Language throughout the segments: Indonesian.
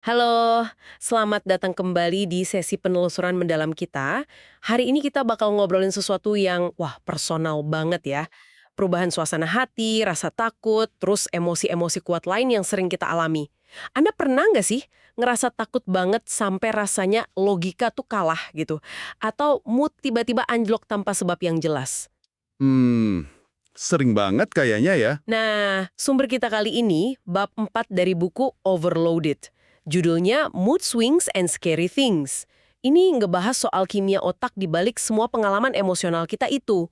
Halo, selamat datang kembali di sesi penelusuran mendalam kita. Hari ini kita bakal ngobrolin sesuatu yang, wah, personal banget ya. Perubahan suasana hati, rasa takut, terus emosi-emosi kuat lain yang sering kita alami. Anda pernah nggak sih ngerasa takut banget sampai rasanya logika tuh kalah gitu? Atau mood tiba-tiba anjlok tanpa sebab yang jelas? Hmm, sering banget kayaknya ya. Nah, sumber kita kali ini bab 4 dari buku Overloaded. Judulnya Mood Swings and Scary Things. Ini ngebahas soal kimia otak di balik semua pengalaman emosional kita itu.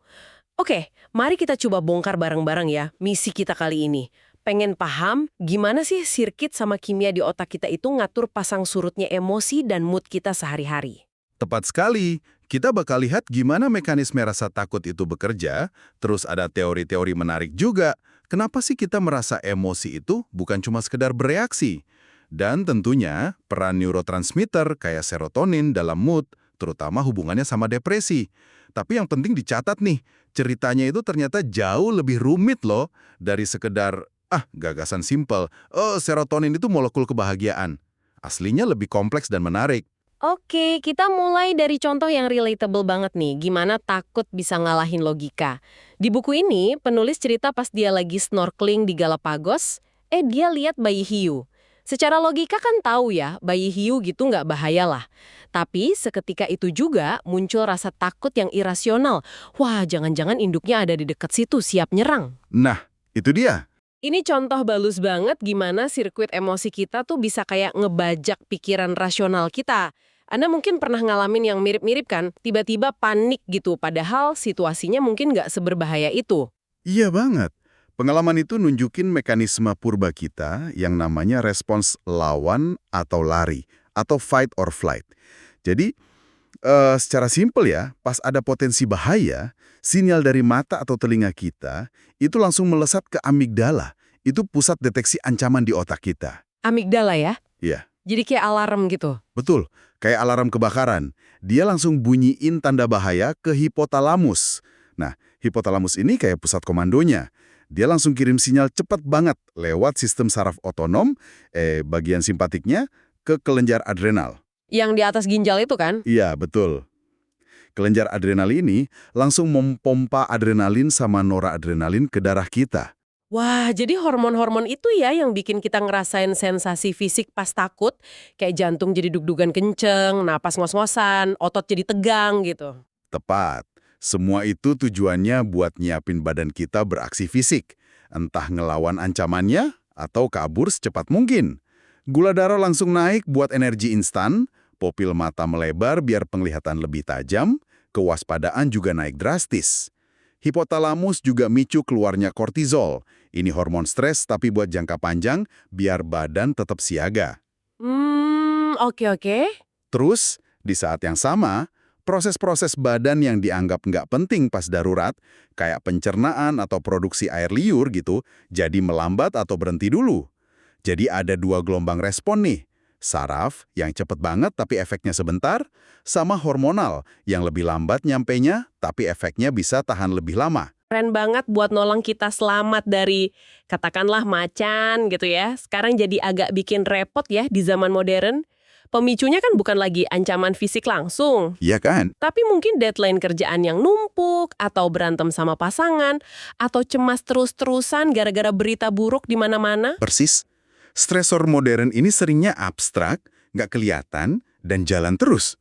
Oke, mari kita coba bongkar bareng-bareng ya misi kita kali ini. Pengen paham gimana sih sirkuit sama kimia di otak kita itu ngatur pasang surutnya emosi dan mood kita sehari-hari. Tepat sekali. Kita bakal lihat gimana mekanisme rasa takut itu bekerja, terus ada teori-teori menarik juga. Kenapa sih kita merasa emosi itu bukan cuma sekedar bereaksi? Dan tentunya peran neurotransmitter kayak serotonin dalam mood, terutama hubungannya sama depresi. Tapi yang penting dicatat nih, ceritanya itu ternyata jauh lebih rumit loh dari sekedar, gagasan simpel, oh serotonin itu molekul kebahagiaan. Aslinya lebih kompleks dan menarik. Oke, kita mulai dari contoh yang relatable banget nih, gimana takut bisa ngalahin logika. Di buku ini, penulis cerita pas dia lagi snorkeling di Galapagos, dia lihat bayi hiu. Secara logika kan tahu ya, bayi hiu gitu nggak bahaya lah. Tapi seketika itu juga muncul rasa takut yang irasional. Wah, jangan-jangan induknya ada di dekat situ, siap nyerang. Nah, itu dia. Ini contoh balus banget gimana sirkuit emosi kita tuh bisa kayak ngebajak pikiran rasional kita. Anda mungkin pernah ngalamin yang mirip-mirip kan? Tiba-tiba panik gitu, padahal situasinya mungkin nggak seberbahaya itu. Iya banget. Pengalaman itu nunjukin mekanisme purba kita yang namanya respons lawan atau lari, atau fight or flight. Jadi, secara simpel ya, pas ada potensi bahaya, sinyal dari mata atau telinga kita itu langsung melesat ke amigdala. Itu pusat deteksi ancaman di otak kita. Amigdala ya? Iya, Jadi kayak alarm gitu. betul. Kayak alarm kebakaran. Dia langsung bunyiin tanda bahaya ke hipotalamus. Nah, hipotalamus ini kayak pusat komandonya. Dia langsung kirim sinyal cepat banget lewat sistem saraf otonom, bagian simpatiknya, ke kelenjar adrenal. Yang di atas ginjal itu kan? Iya, betul. Kelenjar adrenal ini langsung mempompa adrenalin sama noradrenalin ke darah kita. Wah, jadi hormon-hormon itu ya yang bikin kita ngerasain sensasi fisik pas takut, kayak jantung jadi dug-dugan kenceng, napas ngos-ngosan, otot jadi tegang gitu. Tepat. Semua itu tujuannya buat nyiapin badan kita beraksi fisik. Entah ngelawan ancamannya atau kabur secepat mungkin. Gula darah langsung naik buat energi instan, pupil mata melebar biar penglihatan lebih tajam, kewaspadaan juga naik drastis. Hipotalamus juga micu keluarnya kortizol. Ini hormon stres tapi buat jangka panjang biar badan tetap siaga. Oke oke. Terus, di saat yang sama, proses-proses badan yang dianggap nggak penting pas darurat, kayak pencernaan atau produksi air liur gitu, jadi melambat atau berhenti dulu. Jadi ada dua gelombang respon nih. Saraf yang cepet banget tapi efeknya sebentar, sama hormonal yang lebih lambat nyampenya tapi efeknya bisa tahan lebih lama. Keren banget buat nolong kita selamat dari, katakanlah macan gitu ya. Sekarang jadi agak bikin repot ya di zaman modern. Pemicunya kan bukan lagi ancaman fisik langsung, Iya kan? tapi mungkin deadline kerjaan yang numpuk, atau berantem sama pasangan, atau cemas terus-terusan gara-gara berita buruk di mana-mana. Persis. Stresor modern ini seringnya abstrak, nggak kelihatan, dan jalan terus.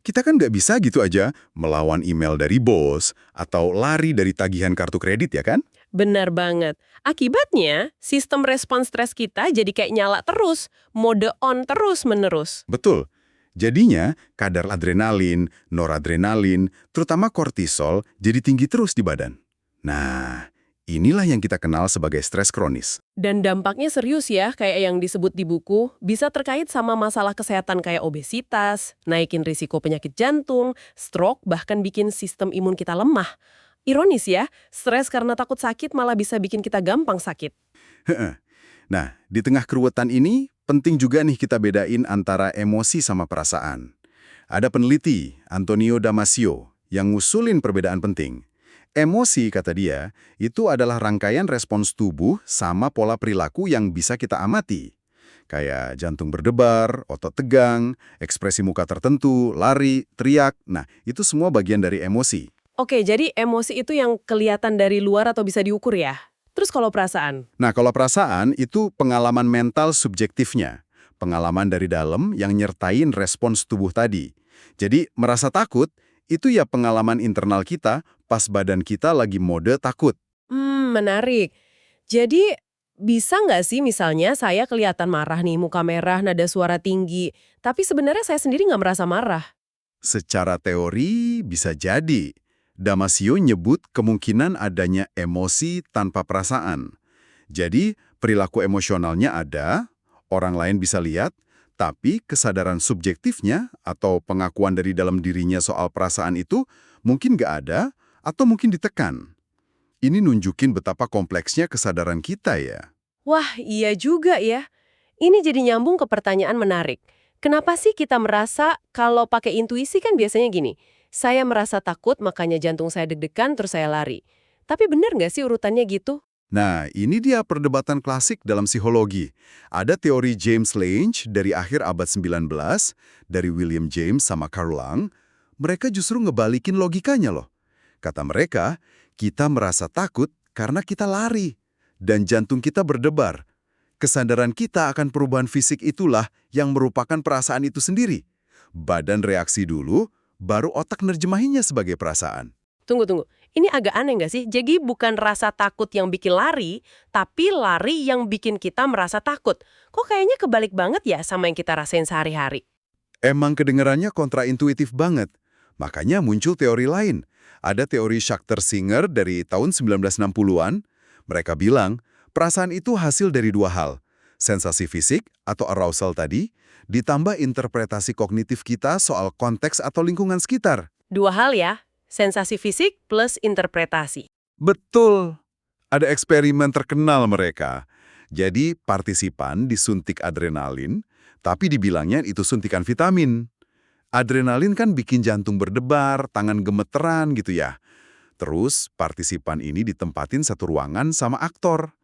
Kita kan nggak bisa gitu aja melawan email dari bos atau lari dari tagihan kartu kredit ya kan? Benar banget. Akibatnya, sistem respon stres kita jadi kayak nyala terus, mode on terus-menerus. Betul. Jadinya kadar adrenalin, noradrenalin, terutama kortisol jadi tinggi terus di badan. Nah, inilah yang kita kenal sebagai stres kronis. Dan dampaknya serius ya, kayak yang disebut di buku, bisa terkait sama masalah kesehatan kayak obesitas, naikin risiko penyakit jantung, stroke, bahkan bikin sistem imun kita lemah. Ironis ya, stres karena takut sakit malah bisa bikin kita gampang sakit. Nah, di tengah keruwetan ini, penting juga nih kita bedain antara emosi sama perasaan. Ada peneliti, Antonio Damasio, yang ngusulin perbedaan penting. Emosi, kata dia, itu adalah rangkaian respons tubuh sama pola perilaku yang bisa kita amati. Kayak jantung berdebar, otot tegang, ekspresi muka tertentu, lari, teriak. Nah, itu semua bagian dari emosi. Oke, jadi emosi itu yang kelihatan dari luar atau bisa diukur ya? Terus kalau perasaan? Nah, kalau perasaan itu pengalaman mental subjektifnya. Pengalaman dari dalam yang nyertain respons tubuh tadi. Jadi, merasa takut itu ya pengalaman internal kita pas badan kita lagi mode takut. Menarik. Jadi, bisa nggak sih misalnya saya kelihatan marah nih, muka merah, nada suara tinggi, tapi sebenarnya saya sendiri nggak merasa marah? Secara teori bisa jadi. Damasio nyebut kemungkinan adanya emosi tanpa perasaan. Jadi, perilaku emosionalnya ada, orang lain bisa lihat, tapi kesadaran subjektifnya atau pengakuan dari dalam dirinya soal perasaan itu mungkin nggak ada atau mungkin ditekan. Ini nunjukin betapa kompleksnya kesadaran kita ya. Wah, iya juga ya. Ini jadi nyambung ke pertanyaan menarik. Kenapa sih kita merasa kalau pakai intuisi kan biasanya gini, saya merasa takut makanya jantung saya deg-degan terus saya lari. Tapi benar nggak sih urutannya gitu? Nah, ini dia perdebatan klasik dalam psikologi. Ada teori James Lange dari akhir abad 19, dari William James sama Carl Lang. Mereka justru ngebalikin logikanya loh. Kata mereka, kita merasa takut karena kita lari. Dan jantung kita berdebar. Kesadaran kita akan perubahan fisik itulah yang merupakan perasaan itu sendiri. Badan reaksi dulu, baru otak nerjemahinnya sebagai perasaan. Tunggu. Ini agak aneh nggak sih? Jadi bukan rasa takut yang bikin lari, tapi lari yang bikin kita merasa takut. Kok kayaknya kebalik banget ya sama yang kita rasain sehari-hari? Emang kedengarannya kontraintuitif banget. Makanya muncul teori lain. Ada teori Schachter-Singer dari tahun 1960-an. Mereka bilang, perasaan itu hasil dari dua hal. Sensasi fisik atau arousal tadi, ditambah interpretasi kognitif kita soal konteks atau lingkungan sekitar. Dua hal ya, sensasi fisik plus interpretasi. Betul. Ada eksperimen terkenal mereka. Jadi partisipan disuntik adrenalin, tapi dibilangnya itu suntikan vitamin. Adrenalin kan bikin jantung berdebar, tangan gemeteran gitu ya. Terus partisipan ini ditempatin satu ruangan sama aktor.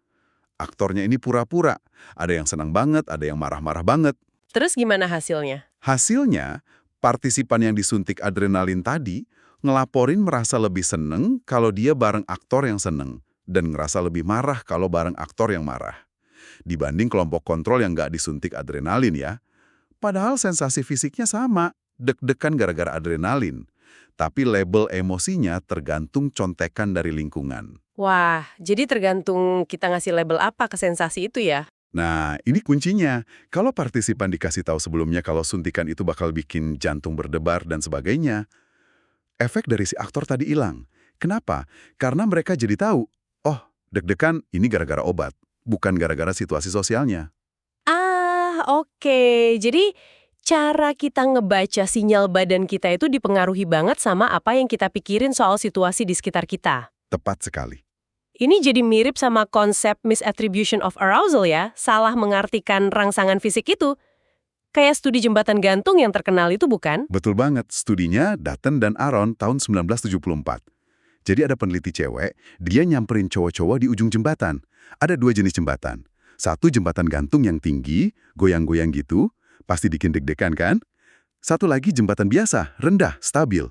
Aktornya ini pura-pura. Ada yang senang banget, ada yang marah-marah banget. Terus gimana hasilnya? Hasilnya, partisipan yang disuntik adrenalin tadi ngelaporin merasa lebih seneng kalau dia bareng aktor yang seneng dan ngerasa lebih marah kalau bareng aktor yang marah. Dibanding kelompok kontrol yang nggak disuntik adrenalin ya. Padahal sensasi fisiknya sama, deg-degan gara-gara adrenalin. Tapi label emosinya tergantung contekan dari lingkungan. Wah, jadi tergantung kita ngasih label apa ke sensasi itu ya? Nah, ini kuncinya. Kalau partisipan dikasih tahu sebelumnya kalau suntikan itu bakal bikin jantung berdebar dan sebagainya, efek dari si aktor tadi hilang. Kenapa? Karena mereka jadi tahu, oh, deg-degan ini gara-gara obat, bukan gara-gara situasi sosialnya. Oke. Jadi cara kita ngebaca sinyal badan kita itu dipengaruhi banget sama apa yang kita pikirin soal situasi di sekitar kita. Tepat sekali. Ini jadi mirip sama konsep misattribution of arousal ya, salah mengartikan rangsangan fisik itu. Kayak studi jembatan gantung yang terkenal itu bukan? Betul banget, studinya Dutton dan Aron tahun 1974. Jadi ada peneliti cewek, dia nyamperin cowok-cowok di ujung jembatan. Ada dua jenis jembatan. Satu jembatan gantung yang tinggi, goyang-goyang gitu, pasti bikin deg-degan kan? Satu lagi jembatan biasa, rendah, stabil.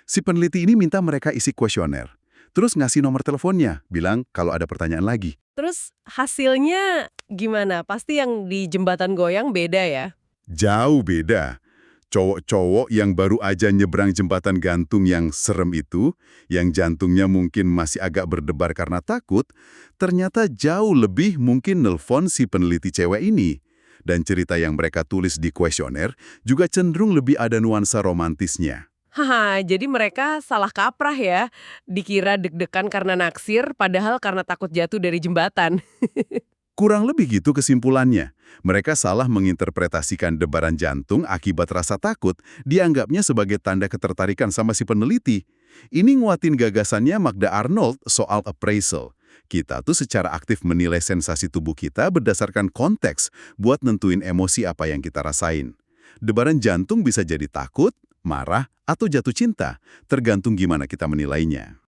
Si peneliti ini minta mereka isi kuesioner. Terus ngasih nomor teleponnya, bilang kalau ada pertanyaan lagi. Terus hasilnya gimana? Pasti yang di jembatan goyang beda ya? Jauh beda. Cowok-cowok yang baru aja nyebrang jembatan gantung yang serem itu, yang jantungnya mungkin masih agak berdebar karena takut, ternyata jauh lebih mungkin nelpon si peneliti cewek ini. Dan cerita yang mereka tulis di kuesioner juga cenderung lebih ada nuansa romantisnya. Haha, jadi mereka salah kaprah ya. Dikira deg-degan karena naksir, padahal karena takut jatuh dari jembatan. Kurang lebih gitu kesimpulannya. Mereka salah menginterpretasikan debaran jantung akibat rasa takut, dianggapnya sebagai tanda ketertarikan sama si peneliti. Ini nguatin gagasannya Magda Arnold soal appraisal. Kita tuh secara aktif menilai sensasi tubuh kita berdasarkan konteks buat nentuin emosi apa yang kita rasain. Debaran jantung bisa jadi takut, marah, atau jatuh cinta, tergantung gimana kita menilainya.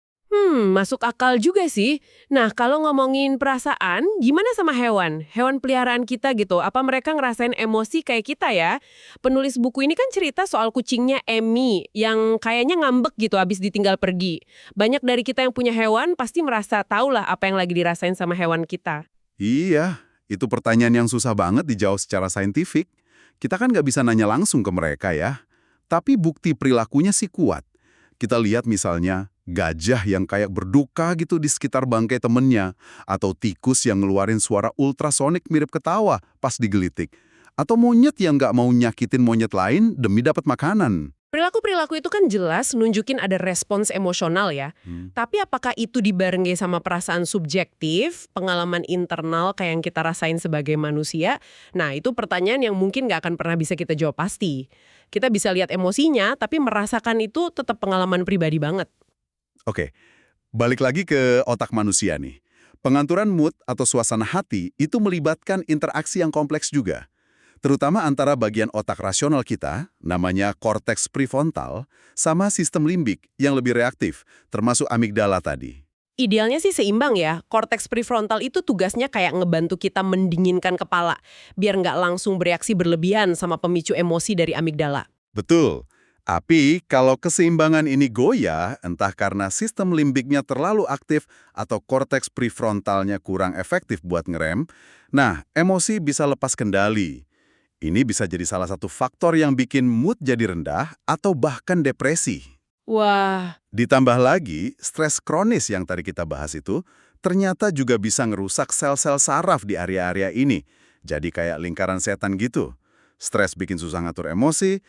Masuk akal juga sih. Nah, kalau ngomongin perasaan, gimana sama hewan? Hewan peliharaan kita gitu, apa mereka ngerasain emosi kayak kita ya? Penulis buku ini kan cerita soal kucingnya Emmy, yang kayaknya ngambek gitu abis ditinggal pergi. Banyak dari kita yang punya hewan pasti merasa tahu lah apa yang lagi dirasain sama hewan kita. Iya, itu pertanyaan yang susah banget dijawab secara saintifik. Kita kan nggak bisa nanya langsung ke mereka ya. Tapi bukti perilakunya sih kuat. Kita lihat misalnya gajah yang kayak berduka gitu di sekitar bangkai temennya, atau tikus yang ngeluarin suara ultrasonik mirip ketawa pas digelitik, atau monyet yang nggak mau nyakitin monyet lain demi dapat makanan. Perilaku-perilaku itu kan jelas nunjukin ada respons emosional ya. Tapi apakah itu dibarengi sama perasaan subjektif, pengalaman internal kayak yang kita rasain sebagai manusia? Nah, itu pertanyaan yang mungkin nggak akan pernah bisa kita jawab pasti. Kita bisa lihat emosinya, tapi merasakan itu tetap pengalaman pribadi banget. Oke, balik lagi ke otak manusia nih. Pengaturan mood atau suasana hati itu melibatkan interaksi yang kompleks juga. Terutama antara bagian otak rasional kita, namanya korteks prefrontal, sama sistem limbik yang lebih reaktif, termasuk amigdala tadi. Idealnya sih seimbang ya. Korteks prefrontal itu tugasnya kayak ngebantu kita mendinginkan kepala, biar nggak langsung bereaksi berlebihan sama pemicu emosi dari amigdala. Betul. Tapi kalau keseimbangan ini goyah, entah karena sistem limbiknya terlalu aktif atau korteks prefrontalnya kurang efektif buat ngerem, nah emosi bisa lepas kendali. Ini bisa jadi salah satu faktor yang bikin mood jadi rendah atau bahkan depresi. Wah, Ditambah lagi, stres kronis yang tadi kita bahas itu ternyata juga bisa ngerusak sel-sel saraf di area-area ini. Jadi kayak lingkaran setan gitu. Stres bikin susah ngatur emosi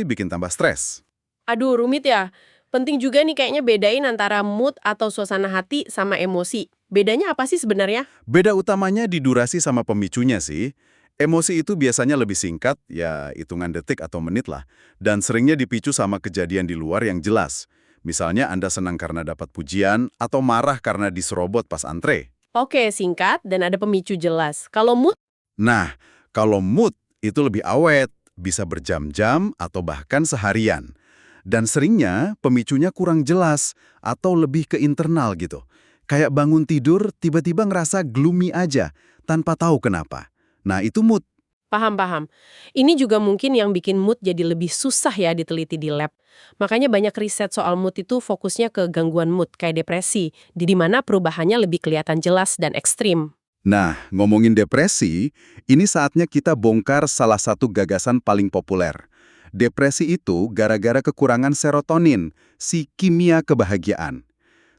bikin tambah stres. aduh rumit ya. Penting juga nih kayaknya bedain antara mood atau suasana hati sama emosi. Bedanya apa sih sebenarnya? Beda utamanya di durasi sama pemicunya sih. Emosi itu biasanya lebih singkat, ya hitungan detik atau menit lah, dan seringnya dipicu sama kejadian di luar yang jelas. Misalnya Anda senang karena dapat pujian atau marah karena diserobot pas antre. Oke, singkat dan ada pemicu jelas. Kalau mood, Nah, kalau mood itu lebih awet, bisa berjam-jam atau bahkan seharian. Dan seringnya pemicunya kurang jelas atau lebih ke internal gitu. Kayak bangun tidur tiba-tiba ngerasa gloomy aja, tanpa tahu kenapa. Nah, itu mood. paham-paham. Ini juga mungkin yang bikin mood jadi lebih susah ya diteliti di lab. Makanya banyak riset soal mood itu fokusnya ke gangguan mood kayak depresi, di mana perubahannya lebih kelihatan jelas dan ekstrim. Nah, ngomongin depresi, ini saatnya kita bongkar salah satu gagasan paling populer. Depresi itu gara-gara kekurangan serotonin, si kimia kebahagiaan.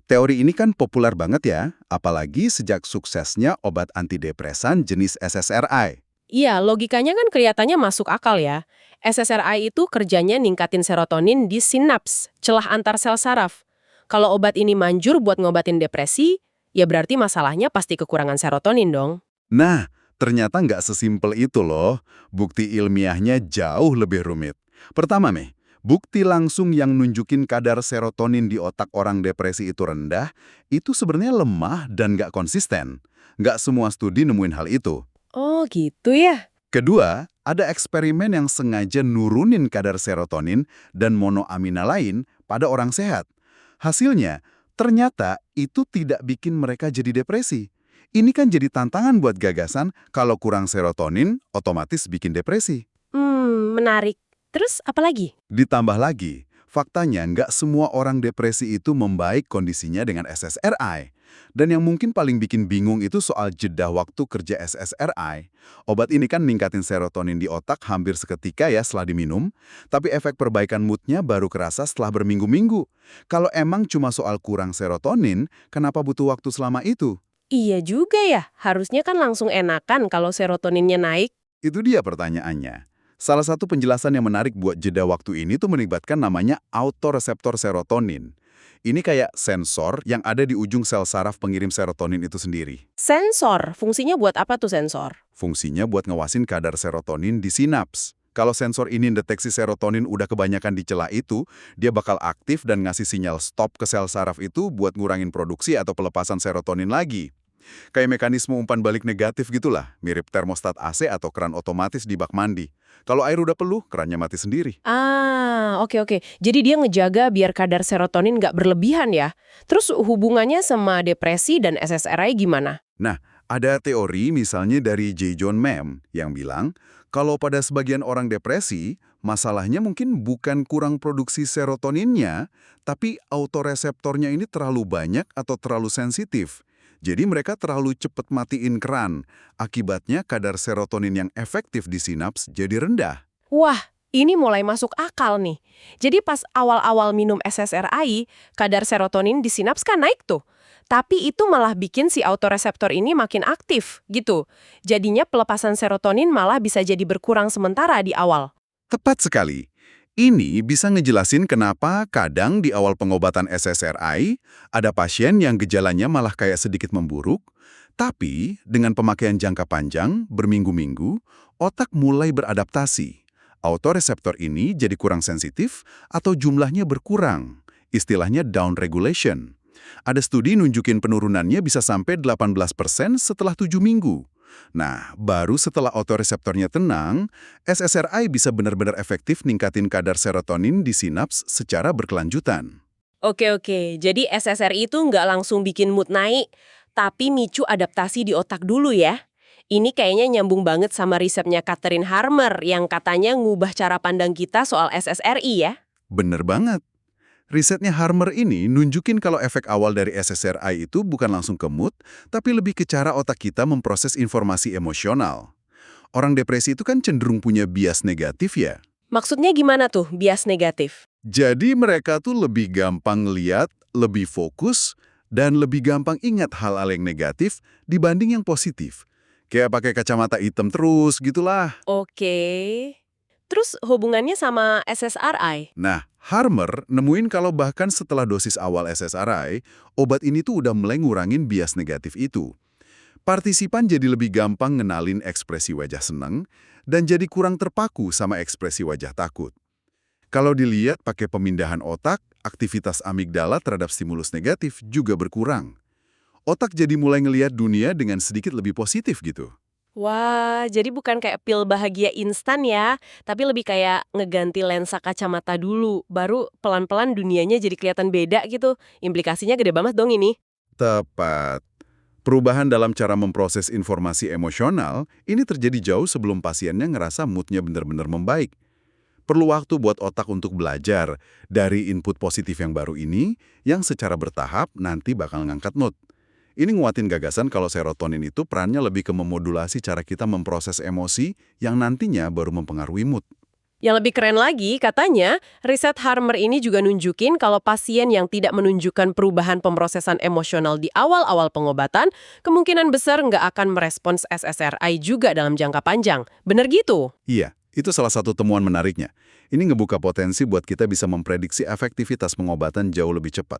Teori ini kan populer banget ya, apalagi sejak suksesnya obat antidepresan jenis SSRI. Iya, logikanya kan kelihatannya masuk akal ya. SSRI itu kerjanya ningkatin serotonin di sinaps, celah antar sel saraf. Kalau obat ini manjur buat ngobatin depresi, ya berarti masalahnya pasti kekurangan serotonin dong. Nah, ternyata nggak sesimpel itu loh. Bukti ilmiahnya jauh lebih rumit. Pertama nih, bukti langsung yang nunjukin kadar serotonin di otak orang depresi itu rendah, itu sebenarnya lemah dan nggak konsisten. Nggak semua studi nemuin hal itu. Oh gitu ya? Kedua, ada eksperimen yang sengaja nurunin kadar serotonin dan monoamina lain pada orang sehat. Hasilnya, ternyata itu tidak bikin mereka jadi depresi. Ini kan jadi tantangan buat gagasan kalau kurang serotonin, otomatis bikin depresi. Menarik. Terus apa lagi? Ditambah lagi, faktanya nggak semua orang depresi itu membaik kondisinya dengan SSRI. Dan yang mungkin paling bikin bingung itu soal jeda waktu kerja SSRI. Obat ini kan ningkatin serotonin di otak hampir seketika ya setelah diminum, tapi efek perbaikan moodnya baru kerasa setelah berminggu-minggu. Kalau emang cuma soal kurang serotonin, kenapa butuh waktu selama itu? Iya juga ya, harusnya kan langsung enakan kalau serotoninnya naik. Itu dia pertanyaannya. Salah satu penjelasan yang menarik buat jeda waktu ini tuh melibatkan namanya autoreseptor serotonin. Ini kayak sensor yang ada di ujung sel saraf pengirim serotonin itu sendiri. Sensor, fungsinya buat apa tuh sensor? Fungsinya buat ngawasin kadar serotonin di sinaps. Kalau sensor ini deteksi serotonin udah kebanyakan di celah itu, dia bakal aktif dan ngasih sinyal stop ke sel saraf itu buat ngurangin produksi atau pelepasan serotonin lagi. Kayak mekanisme umpan balik negatif gitulah, mirip termostat AC atau keran otomatis di bak mandi. Kalau air udah penuh, kerannya mati sendiri. Oke oke. Jadi dia ngejaga biar kadar serotonin nggak berlebihan ya. Terus hubungannya sama depresi dan SSRI gimana? Nah, ada teori misalnya dari J. John Mam yang bilang, kalau pada sebagian orang depresi, masalahnya mungkin bukan kurang produksi serotoninnya, tapi autoreseptornya ini terlalu banyak atau terlalu sensitif. Jadi mereka terlalu cepat matiin keran. Akibatnya kadar serotonin yang efektif di sinaps jadi rendah. Wah, ini mulai masuk akal nih. Jadi pas awal-awal minum SSRI, kadar serotonin di sinaps kan naik tuh. Tapi itu malah bikin si autoreseptor ini makin aktif, gitu. Jadinya pelepasan serotonin malah bisa jadi berkurang sementara di awal. Tepat sekali. Ini bisa ngejelasin kenapa kadang di awal pengobatan SSRI, ada pasien yang gejalanya malah kayak sedikit memburuk, tapi dengan pemakaian jangka panjang, berminggu-minggu, otak mulai beradaptasi. Autoreseptor ini jadi kurang sensitif atau jumlahnya berkurang, istilahnya down regulation. Ada studi nunjukin penurunannya bisa sampai 18% setelah 7 minggu. Nah, baru setelah autoreseptornya tenang, SSRI bisa benar-benar efektif ningkatin kadar serotonin di sinaps secara berkelanjutan. Oke, jadi SSRI itu nggak langsung bikin mood naik, tapi micu adaptasi di otak dulu ya. Ini kayaknya nyambung banget sama risetnya Catherine Harmer yang katanya ngubah cara pandang kita soal SSRI ya. Bener banget. Risetnya Harmer ini nunjukin kalau efek awal dari SSRI itu bukan langsung ke mood, tapi lebih ke cara otak kita memproses informasi emosional. Orang depresi itu kan cenderung punya bias negatif ya. Maksudnya gimana tuh bias negatif? Jadi mereka tuh lebih gampang lihat, lebih fokus, dan lebih gampang ingat hal-hal yang negatif dibanding yang positif. Kayak pakai kacamata hitam terus gitulah. Oke. Terus hubungannya sama SSRI? Nah, Harmer nemuin kalau bahkan setelah dosis awal SSRI, obat ini tuh udah mulai ngurangin bias negatif itu. Partisipan jadi lebih gampang ngenalin ekspresi wajah seneng dan jadi kurang terpaku sama ekspresi wajah takut. Kalau dilihat pakai pemindahan otak, aktivitas amigdala terhadap stimulus negatif juga berkurang. Otak jadi mulai ngelihat dunia dengan sedikit lebih positif gitu. Wah, jadi bukan kayak pil bahagia instan ya, tapi lebih kayak ngeganti lensa kacamata dulu, baru pelan-pelan dunianya jadi kelihatan beda gitu. Implikasinya gede banget dong ini. Tepat. Perubahan dalam cara memproses informasi emosional ini terjadi jauh sebelum pasiennya ngerasa moodnya benar-benar membaik. Perlu waktu buat otak untuk belajar dari input positif yang baru ini, yang secara bertahap nanti bakal ngangkat mood. Ini nguatin gagasan kalau serotonin itu perannya lebih ke memodulasi cara kita memproses emosi yang nantinya baru mempengaruhi mood. Yang lebih keren lagi, katanya, riset Harmer ini juga nunjukin kalau pasien yang tidak menunjukkan perubahan pemrosesan emosional di awal-awal pengobatan, kemungkinan besar nggak akan merespons SSRI juga dalam jangka panjang. Bener gitu? Iya, itu salah satu temuan menariknya. Ini ngebuka potensi buat kita bisa memprediksi efektivitas pengobatan jauh lebih cepat.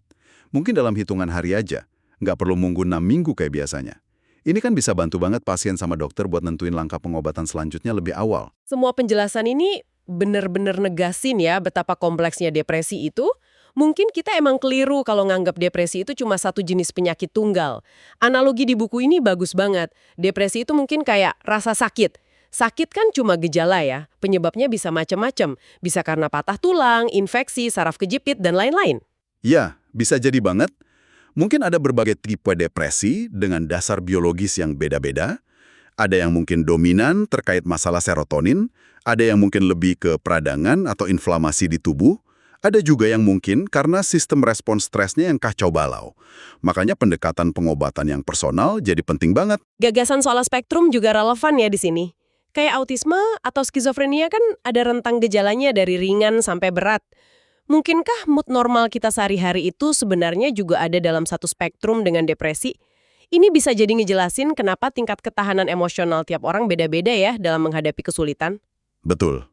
Mungkin dalam hitungan hari aja. Nggak perlu nunggu 6 minggu kayak biasanya. Ini kan bisa bantu banget pasien sama dokter buat nentuin langkah pengobatan selanjutnya lebih awal. Semua penjelasan ini bener-bener negasin ya betapa kompleksnya depresi itu. Mungkin kita emang keliru kalau nganggap depresi itu cuma satu jenis penyakit tunggal. Analogi di buku ini bagus banget. Depresi itu mungkin kayak rasa sakit. Sakit kan cuma gejala ya, penyebabnya bisa macam-macam. Bisa karena patah tulang, infeksi, saraf kejepit, dan lain-lain. Ya, bisa jadi banget. Mungkin ada berbagai tipe depresi dengan dasar biologis yang beda-beda. Ada yang mungkin dominan terkait masalah serotonin, ada yang mungkin lebih ke peradangan atau inflamasi di tubuh, ada juga yang mungkin karena sistem respons stresnya yang kacau balau. Makanya pendekatan pengobatan yang personal jadi penting banget. Gagasan soal spektrum juga relevan ya di sini. Kayak autisme atau skizofrenia kan ada rentang gejalanya dari ringan sampai berat. Mungkinkah mood normal kita sehari-hari itu sebenarnya juga ada dalam satu spektrum dengan depresi? Ini bisa jadi ngejelasin kenapa tingkat ketahanan emosional tiap orang beda-beda ya dalam menghadapi kesulitan. Betul.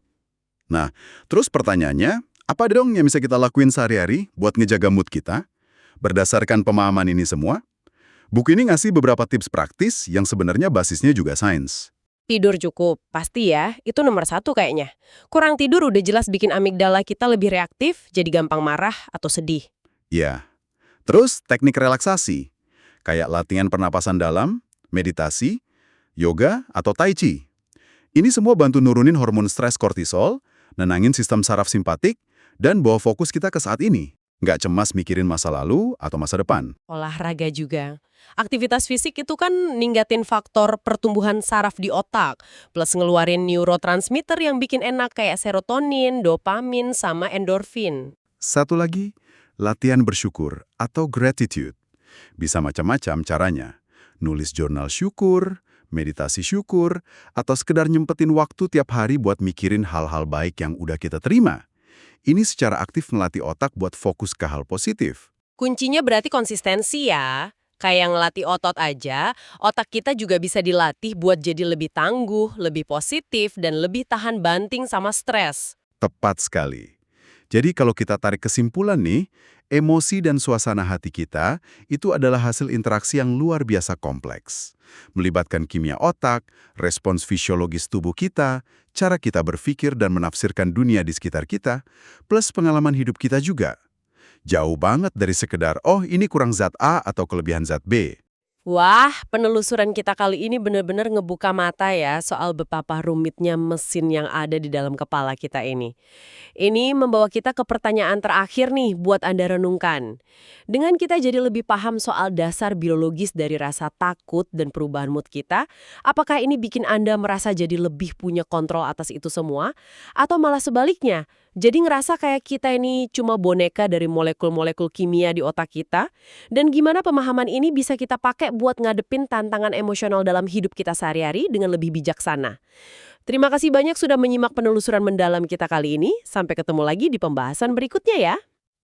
Nah, terus pertanyaannya, apa dong yang bisa kita lakuin sehari-hari buat ngejaga mood kita? Berdasarkan pemahaman ini semua, buku ini ngasih beberapa tips praktis yang sebenarnya basisnya juga sains. Tidur cukup, pasti ya, itu nomor satu kayaknya. Kurang tidur udah jelas bikin amigdala kita lebih reaktif, jadi gampang marah atau sedih. Ya. Terus teknik relaksasi. kayak latihan pernapasan dalam, meditasi, yoga, atau tai chi. Ini semua bantu nurunin hormon stres kortisol, nenangin sistem saraf simpatik, dan bawa fokus kita ke saat ini. Nggak cemas mikirin masa lalu atau masa depan. Olahraga juga. Aktivitas fisik itu kan ningkatin faktor pertumbuhan saraf di otak, plus ngeluarin neurotransmitter yang bikin enak kayak serotonin, dopamin, sama endorfin. Satu lagi, latihan bersyukur atau gratitude. Bisa macam-macam caranya. Nulis jurnal syukur, meditasi syukur, atau sekedar nyempetin waktu tiap hari buat mikirin hal-hal baik yang udah kita terima. Ini secara aktif melatih otak buat fokus ke hal positif. Kuncinya berarti konsistensi ya. Kayak ngelatih otot aja, otak kita juga bisa dilatih buat jadi lebih tangguh, lebih positif, dan lebih tahan banting sama stres. Tepat sekali. Jadi kalau kita tarik kesimpulan nih, emosi dan suasana hati kita itu adalah hasil interaksi yang luar biasa kompleks. Melibatkan kimia otak, respons fisiologis tubuh kita, cara kita berpikir dan menafsirkan dunia di sekitar kita, plus pengalaman hidup kita juga. Jauh banget dari sekedar, oh ini kurang zat A atau kelebihan zat B. Wah, penelusuran kita kali ini benar-benar ngebuka mata ya soal betapa rumitnya mesin yang ada di dalam kepala kita ini. Ini membawa kita ke pertanyaan terakhir nih buat Anda renungkan. Dengan kita jadi lebih paham soal dasar biologis dari rasa takut dan perubahan mood kita, apakah ini bikin Anda merasa jadi lebih punya kontrol atas itu semua? Atau malah sebaliknya, jadi ngerasa kayak kita ini cuma boneka dari molekul-molekul kimia di otak kita? Dan gimana pemahaman ini bisa kita pakai buat ngadepin tantangan emosional dalam hidup kita sehari-hari dengan lebih bijaksana? Terima kasih banyak sudah menyimak penelusuran mendalam kita kali ini. Sampai ketemu lagi di pembahasan berikutnya ya.